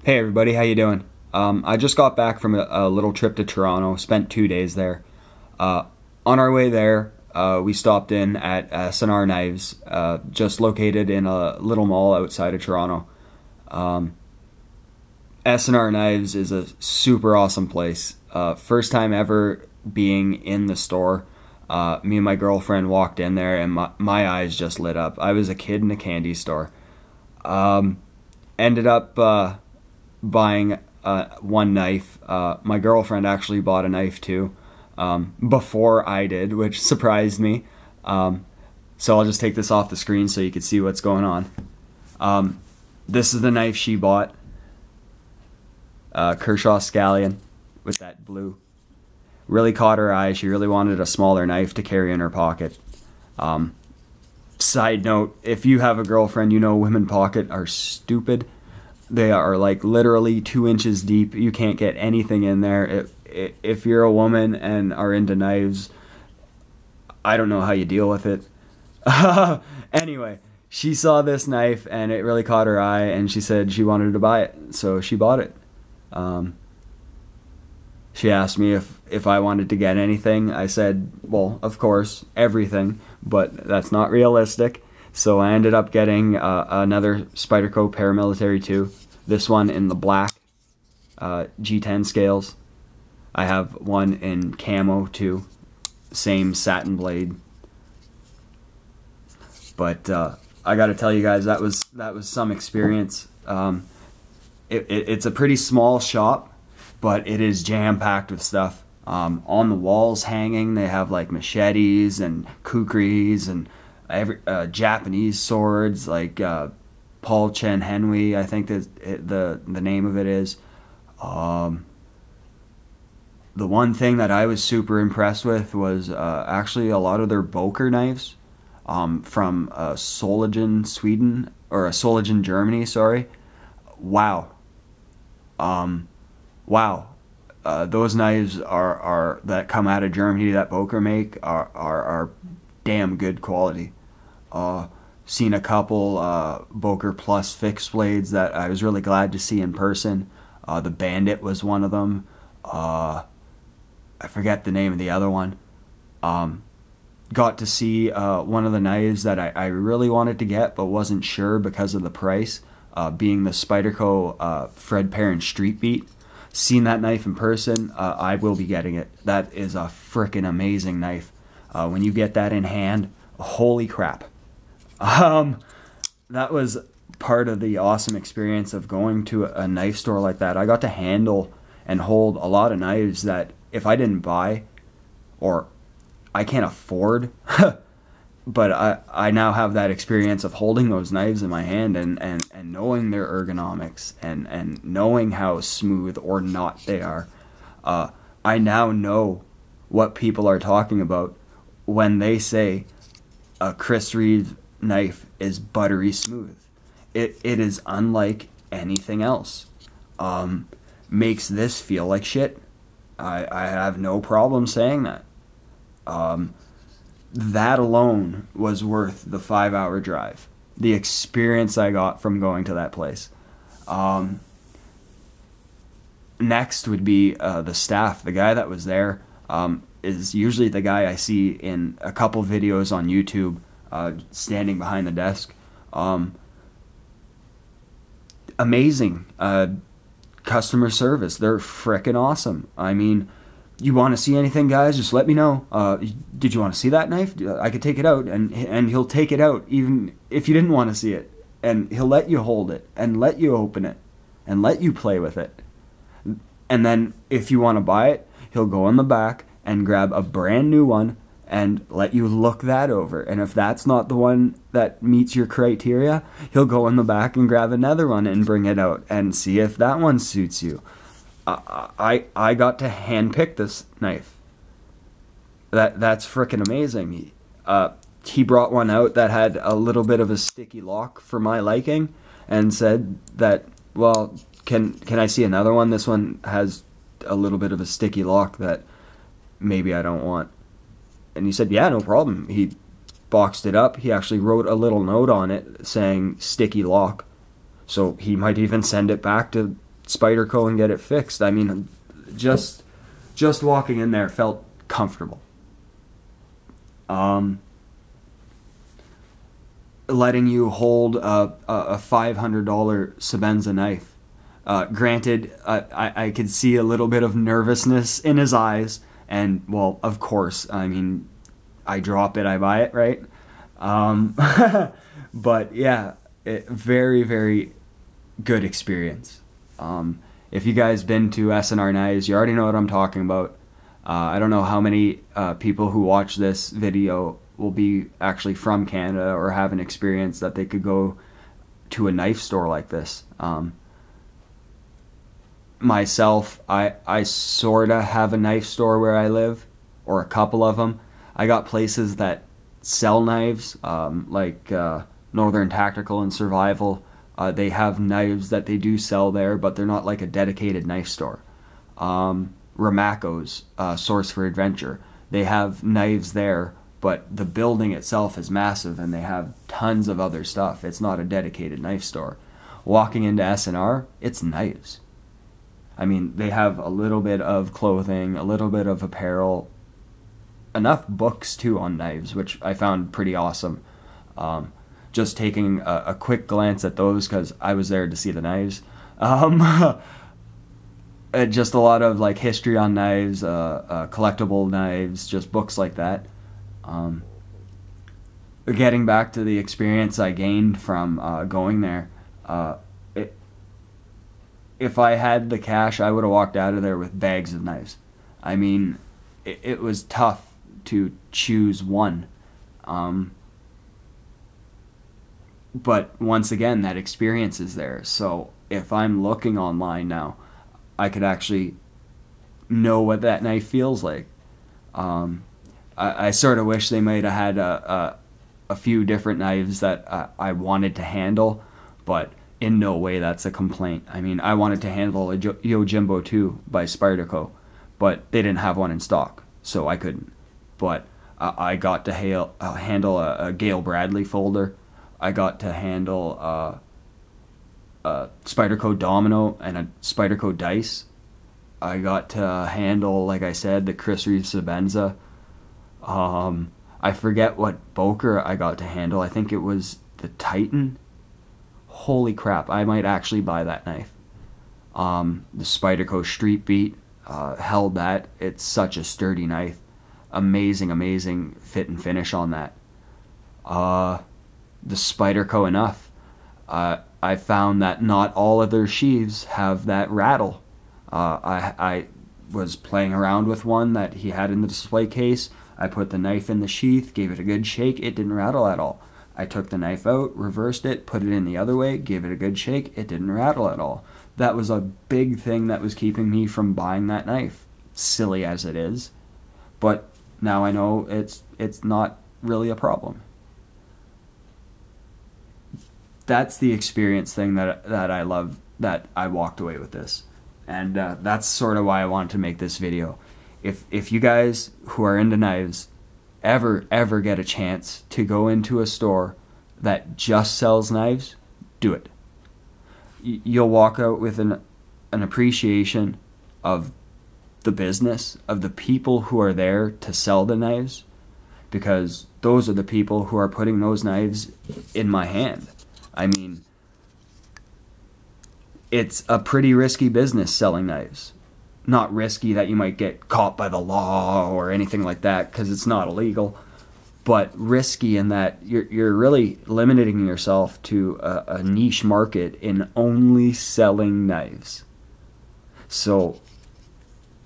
Hey everybody, how you doing? I just got back from a little trip to Toronto, spent 2 days there. Uh, on our way there, we stopped in at SNR Knives, just located in a little mall outside of Toronto. Um, SNR Knives is a super awesome place. First time ever being in the store. Me and my girlfriend walked in there and my eyes just lit up. I was a kid in a candy store. Um, Ended up buying one knife. My girlfriend actually bought a knife too, before I did, which surprised me. So I'll just take this off the screen so you can see what's going on. This is the knife she bought. Kershaw Scallion with that blue. Really caught her eye. She really wanted a smaller knife to carry in her pocket. Side note, if you have a girlfriend, you know women pocket are stupid. They are like literally 2 inches deep. You can't get anything in there. If you're a woman and are into knives, I don't know how you deal with it. Anyway, she saw this knife and it really caught her eye, and she said she wanted to buy it, so she bought it. She asked me if I wanted to get anything. I said, well, of course, everything, but that's not realistic. So I ended up getting another Spyderco Paramilitary 2. This one in the black G10 scales. I have one in camo too. Same satin blade. But I got to tell you guys, that was some experience. It's a pretty small shop, but it is jam-packed with stuff. On the walls hanging, they have like machetes and kukris and Japanese swords, like Paul Chen Henry, I think the name of it is. The one thing that I was super impressed with was actually a lot of their Boker knives from Solingen, Sweden, or Solingen, Germany, sorry. Wow. Wow. Those knives are that come out of Germany that Boker make are damn good quality. Seen a couple Boker Plus fixed blades that I was really glad to see in person. The Bandit was one of them. I forget the name of the other one. Got to see one of the knives that I really wanted to get but wasn't sure because of the price, being the Spyderco Fred Perrin Street Beat. Seen that knife in person. I will be getting it. That is a frickin' amazing knife. When you get that in hand, holy crap. That was part of the awesome experience of going to a knife store like that. I got to handle and hold a lot of knives that if I didn't buy, or I can't afford, but I now have that experience of holding those knives in my hand and knowing their ergonomics and knowing how smooth or not they are. I now know what people are talking about when they say a Chris Reeve knife is buttery smooth. It is unlike anything else. Makes this feel like shit. I have no problem saying that. That alone was worth the 5-hour drive. The experience I got from going to that place. Next would be the staff. The guy that was there is usually the guy I see in a couple videos on YouTube, standing behind the desk. Amazing customer service. They're frickin' awesome. I mean, you want to see anything, guys, just let me know. Did you want to see that knife? I could take it out, and he'll take it out even if you didn't want to see it, and he'll let you hold it and let you open it and let you play with it. And then if you want to buy it, he'll go in the back and grab a brand new one and let you look that over. And if that's not the one that meets your criteria, he'll go in the back and grab another one and bring it out and see if that one suits you. I got to handpick this knife. That's freaking amazing. He brought one out that had a little bit of a sticky lock for my liking, and said that, well, can I see another one? This one has a little bit of a sticky lock that maybe I don't want. And he said, yeah, no problem. He boxed it up. He actually wrote a little note on it saying sticky lock. So he might even send it back to Spyderco and get it fixed. I mean, just walking in there felt comfortable. Letting you hold a $500 Sebenza knife. Granted, I could see a little bit of nervousness in his eyes, and well, of course, I mean, I drop it, I buy it, right? But yeah, very, very good experience. If you guys been to SNR Knives, you already know what I'm talking about. I don't know how many people who watch this video will be actually from Canada or have an experience that they could go to a knife store like this. Myself, I sorta have a knife store where I live, or a couple of them. I got places that sell knives, like Northern Tactical and Survival. They have knives that they do sell there, but they're not like a dedicated knife store. Ramaco's, Source for Adventure, they have knives there, but the building itself is massive and they have tons of other stuff. It's not a dedicated knife store. Walking into SNR, it's knives. I mean, they have a little bit of clothing, a little bit of apparel, enough books too on knives, which I found pretty awesome. Just taking a quick glance at those, because I was there to see the knives. Just a lot of like history on knives, collectible knives, just books like that. Getting back to the experience I gained from going there, if I had the cash, I would have walked out of there with bags of knives. I mean, it was tough to choose one. But once again, that experience is there. So if I'm looking online now, I could actually know what that knife feels like. I sort of wish they might have had a few different knives that I wanted to handle, but in no way that's a complaint. I mean, I wanted to handle a Yojimbo 2 by Spyderco, but they didn't have one in stock, so I couldn't. But I got to handle a Gale Bradley folder. I got to handle a Spyderco Domino and a Spyderco Dice. I got to handle, like I said, the Chris Reeve Sebenza. I forget what Boker I got to handle. I think it was the Titan. Holy crap, I might actually buy that knife. The Spyderco Street Beat, held that. It's such a sturdy knife. Amazing, amazing fit and finish on that. The Spyderco Enough. I found that not all of their sheaths have that rattle. I was playing around with one that he had in the display case. I put the knife in the sheath, gave it a good shake, it didn't rattle at all. I took the knife out, reversed it, put it in the other way, gave it a good shake, it didn't rattle at all. That was a big thing that was keeping me from buying that knife, silly as it is. But now I know it's not really a problem. That's the experience thing that I love, that I walked away with this. And that's sort of why I wanted to make this video. If you guys who are into knives ever get a chance to go into a store that just sells knives, do it. You'll walk out with an appreciation of the business, of the people who are there to sell the knives, because those are the people who are putting those knives in my hand. I mean, it's a pretty risky business selling knives. Not risky that you might get caught by the law or anything like that, because it's not illegal, but risky in that you're really limiting yourself to a niche market in only selling knives. So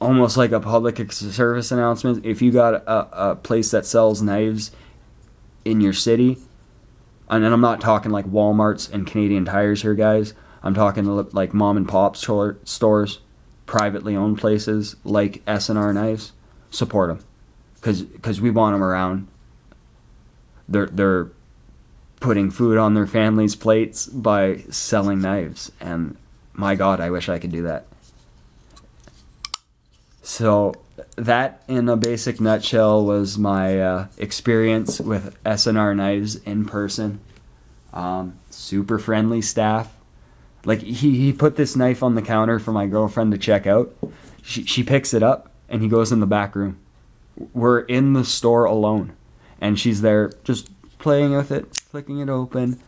almost like a public service announcement, if you got a place that sells knives in your city, and I'm not talking like Walmarts and Canadian Tires here, guys, I'm talking like mom and pop stores, privately owned places like SNR Knives, support them, because we want them around. They're putting food on their families' plates by selling knives, and my God, I wish I could do that. So that, in a basic nutshell, was my experience with SNR Knives in person. Super friendly staff. Like, he put this knife on the counter for my girlfriend to check out. She picks it up, and he goes in the back room. We're in the store alone, and she's there just playing with it, flicking it open.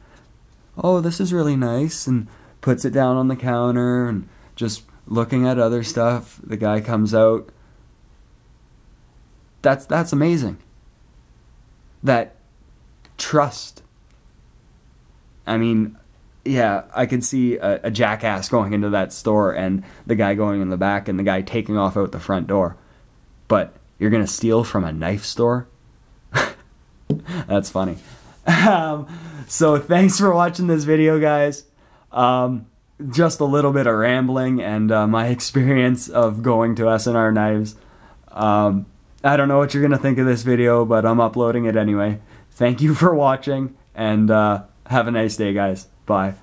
Oh, this is really nice, and puts it down on the counter and just looking at other stuff. The guy comes out. That's amazing. That trust. I mean, yeah, I could see a jackass going into that store and the guy going in the back and the guy taking off out the front door. But you're going to steal from a knife store? That's funny. So thanks for watching this video, guys. Just a little bit of rambling and my experience of going to SNR Knives. I don't know what you're going to think of this video, but I'm uploading it anyway. Thank you for watching, and have a nice day, guys. Bye.